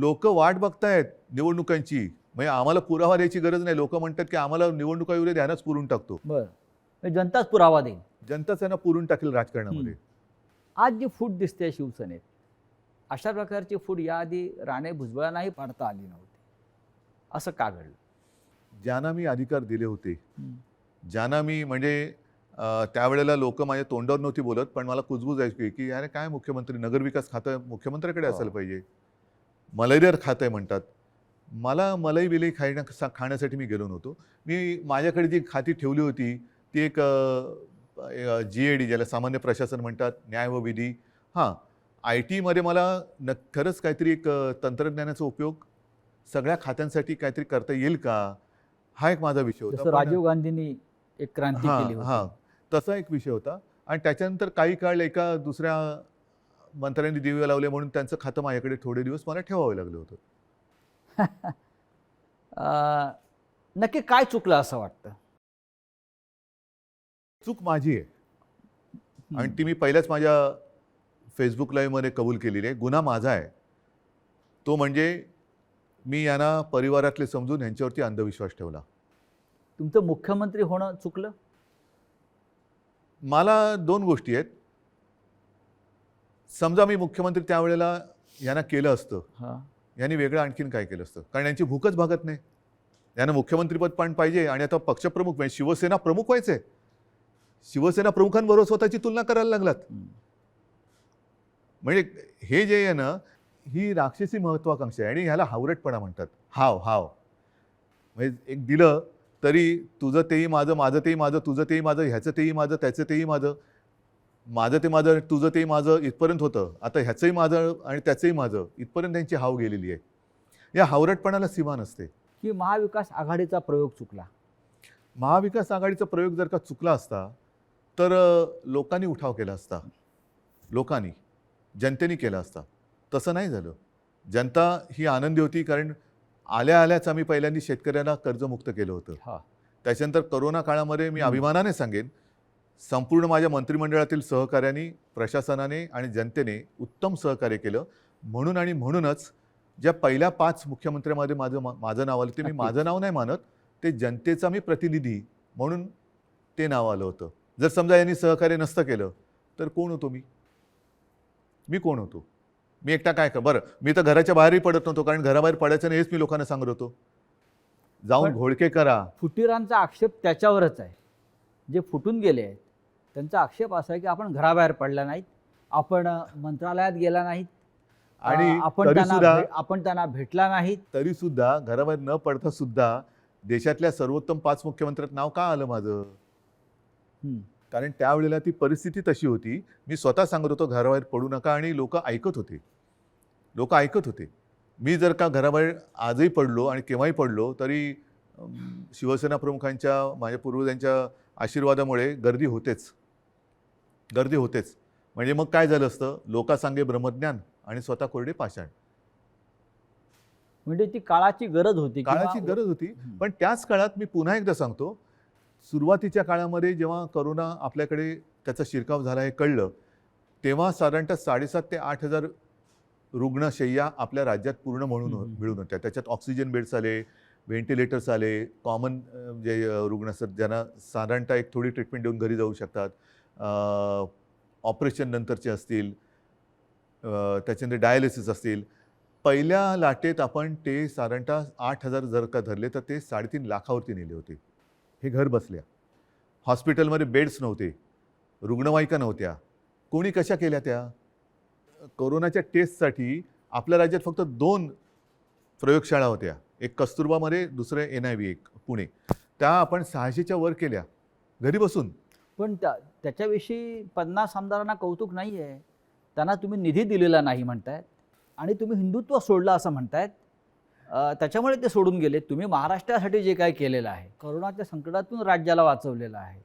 लोक वाट बघतायत निवडणुकांची. म्हणजे आम्हाला पुरावा द्यायची गरज नाही. लोक म्हणतात की आम्हाला निवडणुका येऊ दे, ध्यानच पुरून टाकतो. बरं, जनताच पुरावा देईल. जनताच त्यांना पुरून टाकेल राजकारणामध्ये. आज जी फूट दिसते शिवसेनेत, अशा प्रकारची फूट याआधी राणे भुजबळांनाही पाडता आली नव्हती. असं का घडलं? ज्यांना मी अधिकार दिले होते, ज्यांना मी म्हणजे त्यावेळेला लोक माझ्या तोंडावर नव्हती बोलत, पण मला कुजबूज यायची की अरे काय मुख्यमंत्री, नगरविकास खातं मुख्यमंत्र्याकडे असायला पाहिजे. मलेरियर खातं आहे म्हणतात. मला मलाई विलई खाण्यासाठी मी गेलो नव्हतो. मी माझ्याकडे जी खाती ठेवली होती ती एक GAD, ज्याला सामान्य प्रशासन म्हणतात, न्याय व विधी. IT मध्ये मला खरंच काहीतरी एक तंत्रज्ञानाचा उपयोग सगळ्या खात्यांसाठी काहीतरी करता येईल का, हा एक माझा विषय होता. राजीव गांधींनी एक क्रांती केली होती, तसा एक विषय होता. आणि त्याच्यानंतर काही काळ एका दुसऱ्या मंत्र्यांनी दिवे लावले म्हणून त्यांचं खातं माझ्याकडे थोडे दिवस मला ठेवावं लागलं होतं. नक्की काय चुकलं असं वाटतं? चूक माझी आहे आणि ती मी पहिल्याच माझ्या फेसबुक लाईव्हमध्ये कबूल केलेली आहे. गुन्हा माझा आहे. तो म्हणजे मी यांना परिवारातले समजून यांच्यावरती अंधविश्वास ठेवला. तुमचं मुख्यमंत्री होणं चुकलं? मला 2 गोष्टी आहेत. समजा मी मुख्यमंत्री त्यावेळेला यांना केलं असतं, हां. यांनी वेगळं आणखीन काय केलं असतं? कारण यांची भूकच भागत नाही. यांना मुख्यमंत्रीपद पण पाहिजे आणि आता पक्षप्रमुख म्हणजे शिवसेना प्रमुख व्हायचे. शिवसेना प्रमुखांबरोबर स्वतःची तुलना करायला लागलात. म्हणजे हे जे आहे ना, ही राक्षसी महत्वाकांक्षा आहे आणि ह्याला हावरटपणा म्हणतात. हाव. म्हणजे एक दिलं तरी तुझं तेही माझं, माझं तेही माझं, तुझं तेही माझं, ह्याचं तेही माझं, त्याचं तेही माझं, माझं ते माझं, तुझं तेही माझं इथपर्यंत होतं. आता ह्याचंही माझं आणि त्याचंही माझं इथपर्यंत त्यांची हाव गेलेली आहे. या हावरटपणाला सीमा नसते. की महाविकास आघाडीचा प्रयोग चुकला? महाविकास आघाडीचा प्रयोग जर का चुकला असता तर लोकांनी उठाव केला असता. लोकांनी, जनतेने केला असता. तसं नाही झालं. जनता ही आनंदी होती कारण आल्याच आम्ही पहिल्यांदा शेतकऱ्यांना कर्जमुक्त केलं होतं. हां. त्याच्यानंतर करोना काळामध्ये मी अभिमानाने सांगेन, संपूर्ण माझ्या मंत्रिमंडळातील सहकाऱ्यांनी, प्रशासनाने आणि जनतेने उत्तम सहकार्य केलं. म्हणून आणि म्हणूनच ज्या पहिल्या 5 मुख्यमंत्र्यांमध्ये माझं नाव आलं, ते मी नक्कीच. माझं नाव नाही मानत, ते जनतेचा मी प्रतिनिधी म्हणून ते नाव आलं होतं. जर समजा यांनी सहकार्य नसतं केलं तर कोण होतो मी? मी कोण होतो? मी एकटा काय बरं, मी तर घराच्या बाहेरही पडत नव्हतो कारण घराबाहेर पडायचं नाही हेच मी लोकांना सांगत होतो. जाऊन पण घोळके करा. फुटीरांचा आक्षेप त्याच्यावरच आहे. जे फुटून गेले आहेत त्यांचा आक्षेप असा आहे की आपण घराबाहेर पडला नाहीत, आपण मंत्रालयात गेला नाहीत, आणि आपण त्यांना भेटला नाहीत. तरी सुद्धा घराबाहेर न पडता सुद्धा देशातल्या सर्वोत्तम 5 मुख्यमंत्र्यात नाव का आलं माझं? कारण त्यावेळेला ती परिस्थिती तशी होती. मी स्वतः सांगत होतो घराबाहेर पडू नका आणि लोक ऐकत होते. मी जर का घराबाहेर आजही पडलो आणि केव्हाही पडलो तरी शिवसेना प्रमुखांच्या, माझ्या पूर्वजांच्या आशीर्वादामुळे गर्दी होतेच. म्हणजे मग काय झालं असतं? लोकांसांगे ब्रह्मज्ञान आणि स्वतः कोरडे पाषाण. म्हणजे ती काळाची गरज होती. काळाची गरज होती. पण त्याच काळात मी पुन्हा एकदा सांगतो, सुरुवातीच्या काळामध्ये जेव्हा करोना आपल्याकडे त्याचा शिरकाव झाला हे कळलं, तेव्हा साधारणतः 7,500 ते 8,000 रुग्णशय्या आपल्या राज्यात पूर्ण मिळून होत्या. त्याच्यात ऑक्सिजन बेड्स आले, व्हेंटिलेटर्स आले, कॉमन जे रुग्ण असतात ज्यांना साधारणतः एक थोडी ट्रीटमेंट देऊन घरी जाऊ शकतात, ऑपरेशन नंतरचे असतील, त्याच्यानंतर डायलिसिस असतील. पहिल्या लाटेत आपण ते साधारणतः 8,000 जर का धरले तर ते 3.5 लाखावरती नेले होते. हे घर बसल्या. हॉस्पिटलमध्ये बेड्स नव्हते, रुग्णवाहिका नव्हत्या. कोणी कशा केल्या त्या? कोरोनाच्या टेस्टसाठी आपल्या राज्यात फक्त 2 प्रयोगशाळा होत्या. एक कस्तुरबामध्ये, दुसरे NIV एक पुणे. त्या आपण 600च्या वर केल्या घरी बसून. पण त्याच्याविषयी 50 आमदारांना कौतुक नाही आहे. त्यांना तुम्ही निधी दिलेला नाही म्हणतायत आणि तुम्ही हिंदुत्व सोडलं असं म्हणतायत. त्याच्यामुळे ते सोडून गेले. तुम्ही महाराष्ट्रासाठी जे काय केलेलं आहे, करोनाच्या संकटातून राज्याला वाचवलेलं आहे,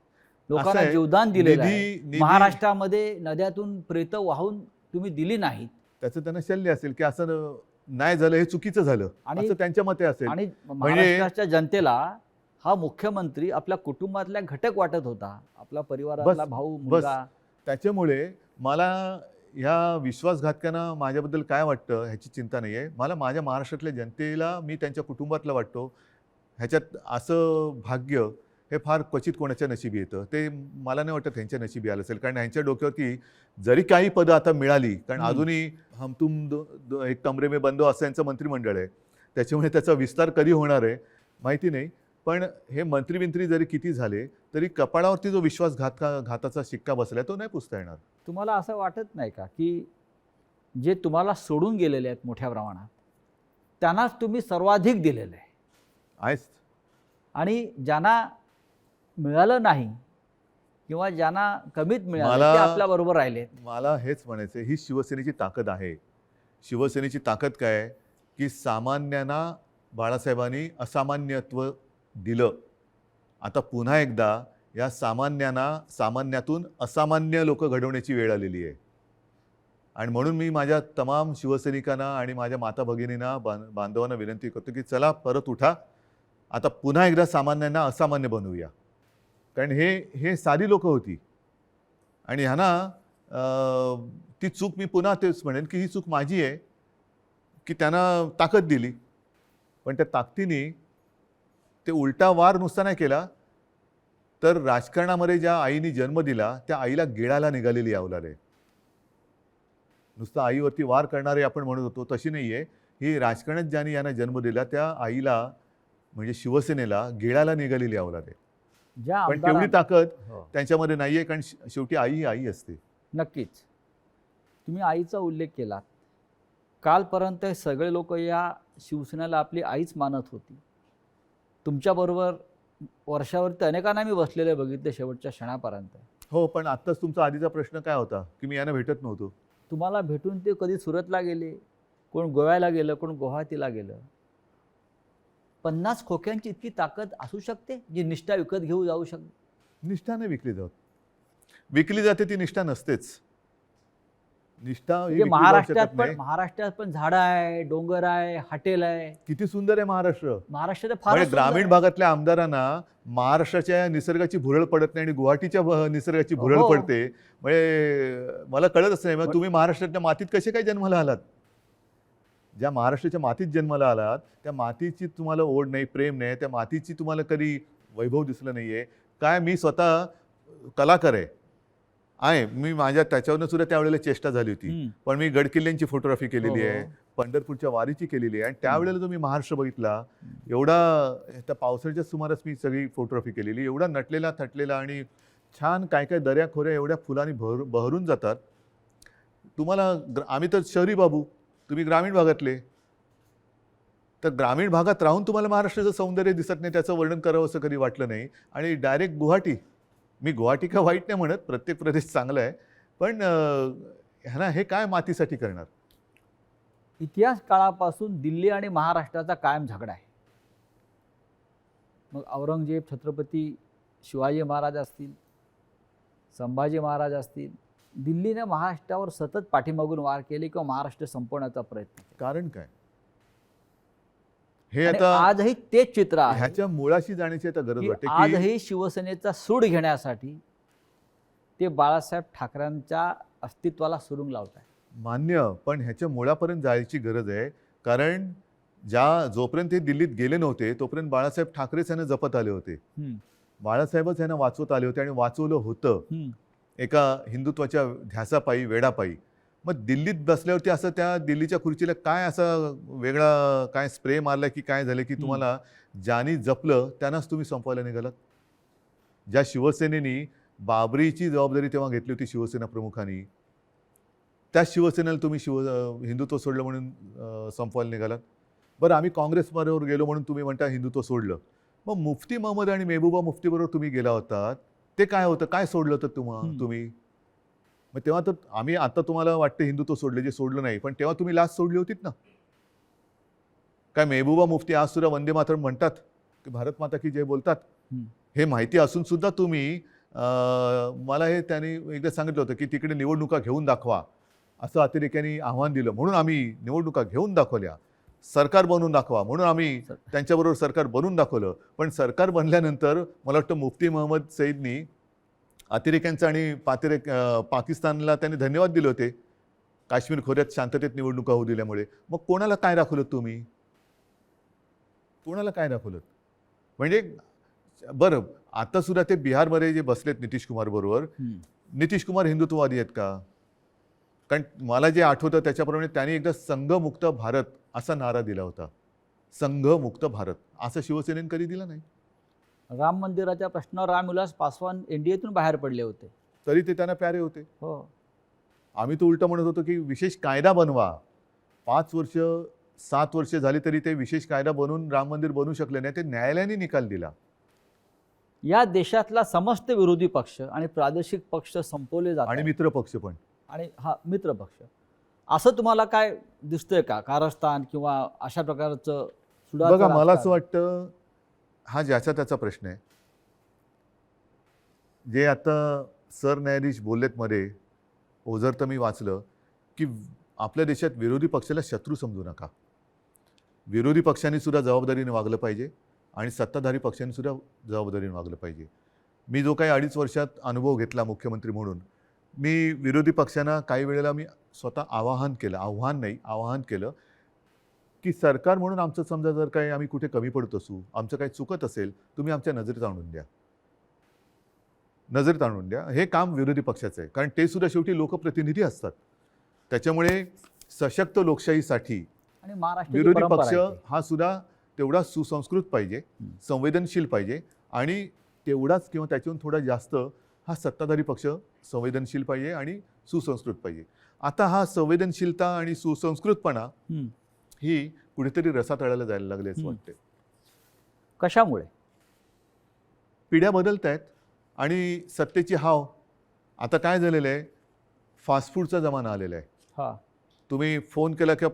लोकांना जीवदान दिलेलं आहे. महाराष्ट्रामध्ये नद्यातून प्रेतं वाहून तुम्ही दिली नाहीत. त्याचं त्यांना शल्य असेल की असं नाही झालं, हे चुकीचं झालं असं त्यांच्या मते असेल. आणि महाराष्ट्राच्या जनतेला हा मुख्यमंत्री आपल्या कुटुंबातला घटक वाटत होता, आपला परिवारातला भाऊ, मुलगा. त्याच्यामुळे मला ह्या विश्वासघातकांना माझ्याबद्दल काय वाटतं ह्याची चिंता नाही आहे. मला माझ्या महाराष्ट्रातल्या जनतेला मी त्यांच्या कुटुंबातला वाटतो. ह्याच्यात असं भाग्य हे फार क्वचित कोणाच्या नशिबी येतं. ते मला नाही वाटत ह्यांच्या नशिबी आलं असेल. कारण ह्यांच्या डोक्यावरती जरी काही पदं आता मिळाली, कारण अजूनही हम तुम एक कमरे में बंद असं यांचं मंत्रिमंडळ आहे. त्याच्यामुळे त्याचा विस्तार कधी होणार आहे माहिती नाही. पण हे मंत्री जरी किती झाले तरी कपाळावरती जो घाताचा शिक्का बसला तो नाही पुसता येणार. तुम्हाला असं वाटत नाही का की जे तुम्हाला सोडून गेलेले आहेत मोठ्या प्रमाणात त्यांनाच तुम्ही सर्वाधिक दिलेलं आहे आणि ज्यांना मिळालं नाही किंवा ज्यांना कमीत मिळालं ते आपल्या बरोबर राहिले? मला हेच म्हणायचं, ही शिवसेनेची ताकद आहे. शिवसेनेची ताकद काय आहे की सामान्यांना बाळासाहेबांनी असामान्यत्व दिलं. आता पुन्हा एकदा या सामान्यातून असामान्य लोक घडवण्याची वेळ आलेली आहे. आणि म्हणून मी माझ्या तमाम शिवसैनिकांना आणि माझ्या माता भगिनींना, बांधवांना विनंती करतो की चला परत उठा, आता पुन्हा एकदा सामान्यांना असामान्य बनवूया. कारण हे साधी लोकं होती आणि ह्यांना ती चूक मी पुन्हा तेच म्हणेन की ही चूक माझी आहे की त्यांना ताकद दिली, पण त्या ताकदीने ते उलटा वार नुसता नाही केला, तर राजकारणामध्ये ज्या आईने जन्म दिला त्या आईला गिळायला निघालेली अवलाद आहे. नुसतं आईवरती वार करणारे आपण म्हणत होतो तशी नाही आहे. ही राजकारणात ज्यांनी यांना जन्म दिला त्या आईला म्हणजे शिवसेनेला गिळायला निघालेली अवलाद आहे. ज्या पण तेवढी ताकद हो, त्यांच्यामध्ये नाही आहे, कारण शेवटी आई ही आई असते. नक्कीच. तुम्ही आईचा उल्लेख केला. कालपर्यंत हे सगळे लोक या शिवसेनेला आपली आईच मानत होती. तुमच्याबरोबर वर्षावरती अनेकांना मी बसलेले बघितले शेवटच्या क्षणापर्यंत. हो, पण आत्ताच तुमचा आधीचा प्रश्न काय होता की मी यांना भेटत नव्हतो. तुम्हाला भेटून ते कधी सुरतला गेले, कोण गोव्याला गेलं, कोण गुवाहाटीला गेलं. 50 खोक्यांची इतकी ताकद असू शकते जी निष्ठा विकत घेऊ जाऊ शकते? निष्ठा नाही विकली जात. विकली जाते ती निष्ठा नसतेच. निष्ठा ही म्हणजे विकली जाऊ महाराष्ट्रात शकत पण नाही. महाराष्ट्रात पण झाडं आहे, डोंगर आहे, हॉटेल आहे. किती सुंदर आहे महाराष्ट्र. महाराष्ट्रात फार म्हणजे ग्रामीण भागातल्या आमदारांना महाराष्ट्राच्या निसर्गाची भुरळ पडत नाही आणि गुवाहाटीच्या निसर्गाची भुरळ हो. पडते. म्हणजे मला कळतच नाही, मग तुम्ही महाराष्ट्राच्या मातीत कसे काय जन्माला आलात. ज्या महाराष्ट्राच्या मातीत जन्माला आलात त्या मातीची तुम्हाला ओढ नाही, प्रेम नाही, त्या मातीची तुम्हाला कधी वैभव दिसलं नाहीये काय. मी स्वतः कलाकार आहे. मी माझ्या त्याच्यावरनं सुद्धा त्यावेळेला चेष्टा झाली होती. पण मी गडकिल्ल्यांची फोटोग्राफी केलेली आहे, पंढरपूरच्या वारीची केलेली आहे आणि त्यावेळेला जो मी महाराष्ट्र बघितला, एवढा त्या पावसाळ्याच्या सुमारास मी सगळी फोटोग्राफी केलेली, एवढा नटलेला थटलेला आणि छान काय काय दऱ्या खोऱ्या एवढ्या फुलांनी बहरून जातात. तुम्हाला आम्ही तर शहरी बाबू, तुम्ही ग्रामीण भागातले, तर ग्रामीण भागात राहून तुम्हाला महाराष्ट्राचं सौंदर्य दिसत नाही, त्याचं वर्णन करावं असं कधी वाटलं नाही. आणि डायरेक्ट गुवाहाटी, मी गुवाहाटी का वाईट नाही म्हणत, प्रत्येक प्रदेश चांगला आहे, पण ह्यांना हे काय मातीसाठी करणार. इतिहास काळापासून दिल्ली आणि महाराष्ट्राचा कायम झगडा आहे. मग औरंगजेब, छत्रपती शिवाजी महाराज असतील, संभाजी महाराज असतील, दिल्लीने महाराष्ट्रावर सतत पाठीमागून वार केले किंवा महाराष्ट्र संपवण्याचा प्रयत्न केला. कारण काय हे आणि आता आजही तेच चित्र आहे. ह्याच्या मुळाशी जाण्याची आता गरज की वाटते की आजही शिवसेनेचा सूड घेण्यासाठी ते बाळासाहेब ठाकरेंच्या अस्तित्वाला सुरुंग लावत आहे. मान्य, पण ह्याच्या मुळापर्यंत जायची गरज आहे. कारण जोपर्यंत ते दिल्लीत गेले नव्हते तोपर्यंत बाळासाहेब ठाकरेच यांना जपत आले होते. बाळासाहेबच यांना वाचवत आले होते आणि वाचवलं होतं एका हिंदुत्वाच्या ध्यासापायी, वेडापायी. मग दिल्लीत बसल्यावरती असं त्या दिल्लीच्या खुर्चीला काय असं वेगळा काय स्प्रे मारला की काय झालं की तुम्हाला ज्यांनी जपलं त्यांनाच तुम्ही संपवायला निघालात. ज्या शिवसेनेनी बाबरीची जबाबदारी तेव्हा घेतली होती शिवसेना प्रमुखांनी, त्या शिवसेनेला तुम्ही हिंदुत्व सोडलं म्हणून संपवायला निघालात. बरं, आम्ही काँग्रेसबरोबर गेलो म्हणून तुम्ही म्हणता हिंदुत्व सोडलं. मग मुफ्ती महमद आणि मेहबूबा मुफ्तीबरोबर तुम्ही गेला होतात, ते काय होतं, काय सोडलं होतं तुम्ही. मग तेव्हा तर आम्ही आता तुम्हाला वाटतं हिंदुत्व सोडले, जे सोडलं नाही, पण तेव्हा तुम्ही लाच सोडली होतीत ना. काय मेहबूबा मुफ्ती आज सुद्धा वंदे मातरम म्हणतात की भारत माता की जय बोलतात. हे माहिती असून सुद्धा तुम्ही मला हे त्यांनी एकदा सांगितलं होतं की तिकडे निवडणुका घेऊन दाखवा असं अतिरेक्यांनी आव्हान दिलं, म्हणून आम्ही निवडणुका घेऊन दाखवल्या. सरकार बनवून दाखवा म्हणून आम्ही त्यांच्याबरोबर सरकार बनवून दाखवलं. पण सरकार बनल्यानंतर मला वाटतं मुफ्ती महमद सईदनी अतिरेक्यांचं आणि पाकिस्तानला त्यांनी धन्यवाद दिले होते काश्मीर खोऱ्यात शांततेत निवडणुका होऊ दिल्यामुळे. मग कोणाला काय दाखवलं तुम्ही, कोणाला काय दाखवलं. म्हणजे बरं, आता सुद्धा ते बिहारमध्ये जे बसलेत नितीश कुमार बरोबर, नितीश कुमार हिंदुत्ववादी आहेत का. कारण मला जे आठवतं त्याच्याप्रमाणे त्यांनी एकदा संघमुक्त भारत असा नारा दिला होता. संघमुक्त भारत असं शिवसेनेने कधी दिला नाही. राम मंदिराच्या प्रश्नावर रामविलास पासवान एनडीएतून बाहेर पडले होते, तरी ते त्यांना प्यारे होते. हो. आम्ही तो उलट म्हणत होतो की विशेष कायदा बनवा. 5 वर्ष 7 वर्ष झाली तरी ते विशेष कायदा बनवून राम मंदिर बनवू शकले नाही. ते न्यायालयाने निकाल दिला. या देशातला समस्त विरोधी पक्ष आणि प्रादेशिक पक्ष संपवले जातात आणि मित्र पक्ष पण, आणि हा मित्र पक्ष. असं तुम्हाला काय दिसतंय का कारस्थान किंवा अशा प्रकारचं सुडाचं बघा, मला असं राजकारण? वाटतं हा ज्याचा त्याचा प्रश्न आहे. जे आता सरन्यायाधीश बोललेत मध्ये, ओझर तर मी वाचलं की आपल्या देशात विरोधी पक्षाला शत्रू समजू नका. विरोधी पक्षांनी सुद्धा जबाबदारीने वागलं पाहिजे. आणि सत्ताधारी पक्षांनी सुद्धा जबाबदारीने वागलं पाहिजे. मी जो काही 2.5 वर्षात अनुभव घेतला मुख्यमंत्री म्हणून, मी विरोधी पक्षांना काही वेळेला मी स्वतः आवाहन केलं की सरकार म्हणून आमचं समजा जर काही आम्ही कुठे कमी पडत असू, आमचं काही चुकत असेल, तुम्ही आमच्या नजरेत आणून द्या. हे काम विरोधी पक्षाचं आहे, कारण ते सुद्धा शेवटी लोकप्रतिनिधी असतात. त्याच्यामुळे सशक्त लोकशाहीसाठी आणि महाराष्ट्राची विरोधी परंपरा पक्ष आहे ती. हा सुद्धा तेवढा सुसंस्कृत पाहिजे, संवेदनशील पाहिजे, आणि तेवढाच किंवा त्याच्याहून थोडा जास्त हा सत्ताधारी पक्ष संवेदनशील पाहिजे आणि सुसंस्कृत पाहिजे. आता हा संवेदनशीलता आणि सुसंस्कृतपणा ही कुठेतरी रसातळाला जायला लागले असं वाटते. कशामुळे? पिढ्या बदलत आहेत आणि सत्तेची हाव. आता काय झालेलं आहे, फास्ट फूडचा जमाना आलेला आहे. हां, तुम्ही फोन केला की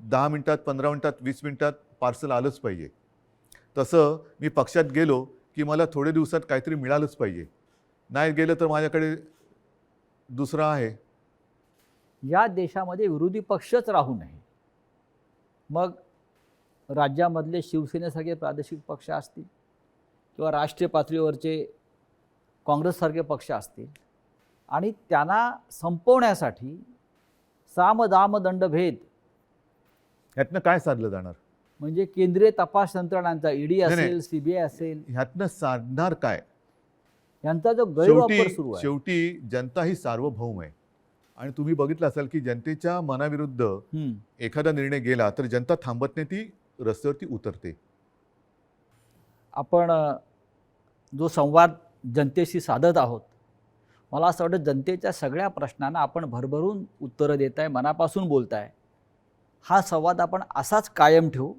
10 मिनिटात, 15 मिनिटात, 20 मिनिटात पार्सल आलंच पाहिजे. तसं मी पक्षात गेलो की मला थोड्या दिवसात काहीतरी मिळालंच पाहिजे. नाही गेलं तर माझ्याकडे दुसरं आहे. या देशामध्ये विरोधी पक्षच राहू नये. मग राज्यामधले शिवसेनेसारखे प्रादेशिक पक्ष असतील किंवा राष्ट्रीय पातळीवरचे काँग्रेससारखे पक्ष असतील, आणि त्यांना संपवण्यासाठी साम दाम दंडभेद ह्यातनं काय साधलं जाणार? म्हणजे केंद्रीय तपास यंत्रणांचा ईडी नाही. असेल, सीबीआय असेल, ह्यातनं साधणार काय? यांचा जो गैरवापर सुरू आहे. शेवटी जनता ही सार्वभौम आहे, आणि तुम्ही बघितलं असाल की जनतेच्या मनाविरुद्ध एखादा निर्णय गेला तर जनता थांबत नाही, ती रस्त्यावरती उतरते. आपण जो संवाद जनतेशी साधत आहोत, मला असं वाटतं जनतेच्या सगळ्या प्रश्नांना आपण भरभरून उत्तरं देताय, मनापासून बोलताय. हा संवाद आपण असाच कायम ठेवू.